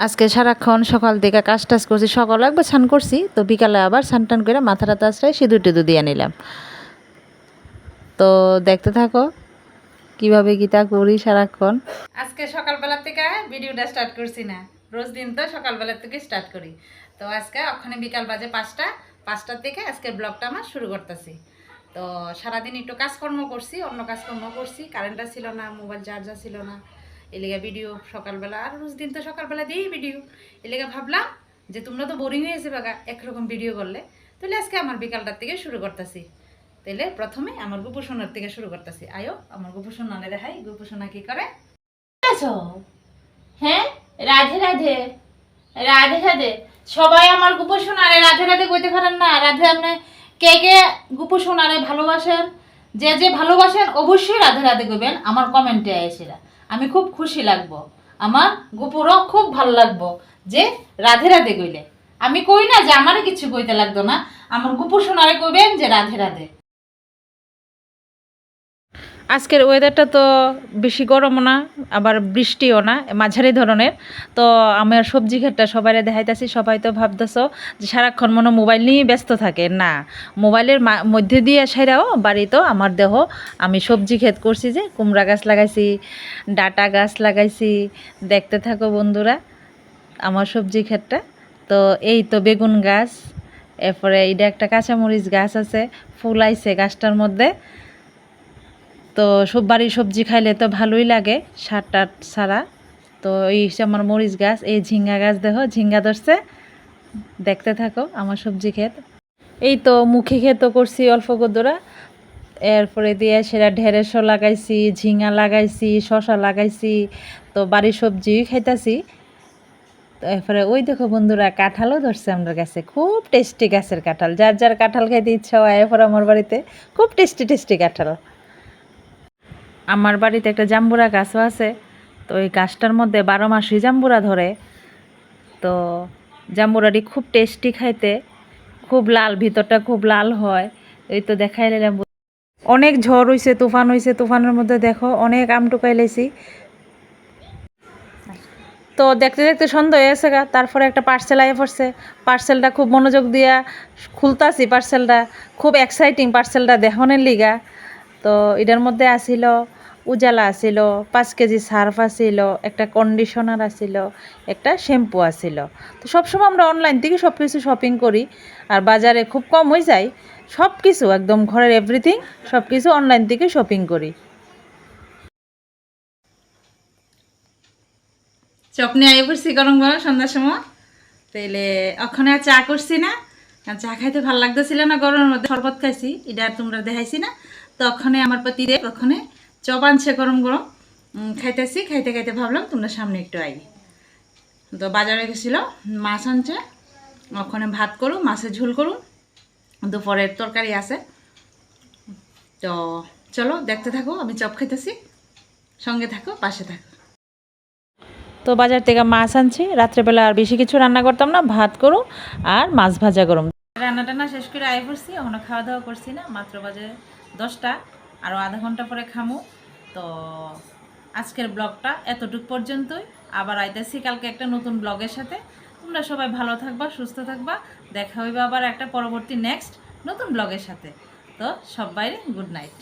আজকে সারাক্ষণ সকাল থেকে কাজ টাজ করছি, সকালে একবার স্নান করছি, তো বিকালে আবার স্নান টান করে মাথা টাথা আশ্রয় সিঁদুর টিঁদুর দিয়ে নিলাম। তো দেখতে থাকো কিভাবে গীতা করি সারাক্ষণ। আজকে সকালবেলা থেকে ভিডিওটা স্টার্ট করছি না, রোজ দিন তো সকালবেলা থেকে স্টার্ট করি। তো আজকে ওখানে বিকাল বাজে 5টার থেকে আজকের ব্লগটা আমার শুরু করতেছি। তো সারাদিন একটু কাজকর্ম করছি, অন্য কাজকর্ম করছি, কারেন্টটা ছিল না, মোবাইল চার্জার ছিল না, এলাকা ভিডিও সকালবেলা, আর রোজ দিন তো সকালবেলা দিয়েই ভিডিও। এলাকা ভাবলাম যে তোমরা তো বোরিং হয়েছে বাগা একরকম ভিডিও করলে, তাহলে আজকে আমার বিকালটার থেকে শুরু করতেছি। তাহলে প্রথমে আমার গোপুসোনার থেকে শুরু করতেছি। আয়ো আমার গোপুসোনা দেখাই, গোপুসোনা কি করে। হ্যাঁ, রাধে রাধে, রাধে রাধে। সবাই আমার গোপুসোনারে রাধে রাধে কইতে পারেন না? রাধে আপনি কে কে গোপুসোনারে ভালোবাসেন? যে যে ভালোবাসেন অবশ্যই রাধে রাধে কইবেন আমার কমেন্টে এসেরা, আমি খুব খুশি লাগবো, আমার গোপুরও খুব ভালো লাগবো যে রাধে রাধে কইলে। আমি কই না যে আমারে কিছু কইতে লাগতো না, আমার গোপুসোনারে কইবেন যে রাধে রাধে। আজকের ওয়েদারটা তো বেশি গরমও না আবার বৃষ্টিও না, মাঝারি ধরনের। তো আমার সবজি ক্ষেতটা সবাই দেখাইতেছি। সবাই তো ভাবতেছ যে সারাক্ষণ মনে মোবাইল নিয়েই ব্যস্ত থাকে, না, মোবাইলের মধ্যে দিয়ে সেরাও বাড়িতেও আমার দেহ আমি সবজি ক্ষেত করছি, যে কুমড়া গাছ লাগাইছি, ডাটা গাছ লাগাইছি। দেখতে থাকো বন্ধুরা আমার সবজি ক্ষেতটা। তো এই তো বেগুন গাছ, এরপরে এটা একটা কাঁচামরিচ গাছ আছে, ফুল আইছে গাছটার মধ্যে। তো সব বাড়ির সবজি খাইলে তো ভালোই লাগে, সার টাট ছাড়া। তো এই আমার মরিচ গাছ, এই ঝিঙ্গা গাছ দেখো ঝিঙ্গা ধরছে। দেখতে থাকো আমার সবজি ক্ষেত। এই তো মুখী ক্ষেতও করছি অল্প কদরা, এরপরে দিয়ে সেটা ঢেঁড়সও লাগাইছি, ঝিঙ্গা লাগাইছি, শশা লাগাইছি। তো বাড়ির সবজিও খাইতাছি। তো এরপরে ওই দেখো বন্ধুরা কাঁঠালও ধরছে আমার কাছে, খুব টেস্টি গাছের কাঁঠাল। যার যার কাঁঠাল খাইতে ইচ্ছা হয় এরপর আমার বাড়িতে খুব টেস্টি টেস্টি কাঁঠাল। আমার বাড়িতে একটা জাম্বুরা গাছও আছে। তো ওই গাছটার মধ্যে 12 মাসই জাম্বুরা ধরে। তো জাম্বুরাটি খুব টেস্টি খাইতে, খুব লাল, ভিতরটা খুব লাল হয়। এই তো দেখাই নিলাম। অনেক ঝড় হয়েছে, তুফান হয়েছে, তুফানের মধ্যে দেখো অনেক আম টুকাই লেছি। তো দেখতে দেখতে সন্ধ্যা হয়ে গেছে গা, তারপরে একটা পার্সেল আইয়ে পড়ছে। পার্সেলটা খুব মনোযোগ দিয়া খুলতাছি, পার্সেলটা খুব এক্সাইটিং, পার্সেলটা দেখানোর লিগা। তো এটার মধ্যে আসিল উজালা, আসিল 5 কেজি সার্ফ, আসিল একটা কন্ডিশনার, আসিল একটা শ্যাম্পু আসিল। তো সবসময় আমরা অনলাইন থেকে সব কিছু শপিং করি, আর বাজারে খুব কম হয়ে যায়। সব কিছু একদম ঘরের এভরিথিং সব কিছু অনলাইন থেকে শপিং করি। চপনি আই পড়ছি গরম গরম সন্ধ্যার সময়। তাইলে ওখানে আর চা করছি না, চা খাইতে ভালো লাগতেছিল না, গরমের মধ্যে শরবত খাইছি, এটা তোমরা দেখাইছি না। তো ওখানে আমার প্রতিদেব ওখানে চপ আনছে গরম গরম, খাইতেছি। খাইতে খাইতে ভাবলাম তোমরা সামনে একটু আই। তো বাজারে গেছিল, মাছ আনছে, ওখানে ভাত করুন, মাছের ঝোল করুন, দুপুরের তরকারি আছে। তো চলো দেখতে থাকো, আমি চপ খাইতেছি, সঙ্গে থাকো, পাশে থাকো। তো বাজার থেকে মাছ আনছি, রাত্রেবেলা আর বেশি কিছু রান্না করতাম না, ভাত করো আর মাছ ভাজা গরম। রান্না টান্না শেষ করে আই পড়ছি, এখনো খাওয়া দাওয়া করছি না, মাত্র বাজে 10টা, আরও আধা ঘন্টা পরে খামু। তো আজকের ব্লগটা এতটুকু পর্যন্তই, আবার আইতেছি কালকে একটা নতুন ব্লগের সাথে। তোমরা সবাই ভালো থাকবা, সুস্থ থাকবা, দেখা হইবে আবার একটা পরবর্তী নেক্সট নতুন ব্লগের সাথে। তো সবাই গুড নাইট।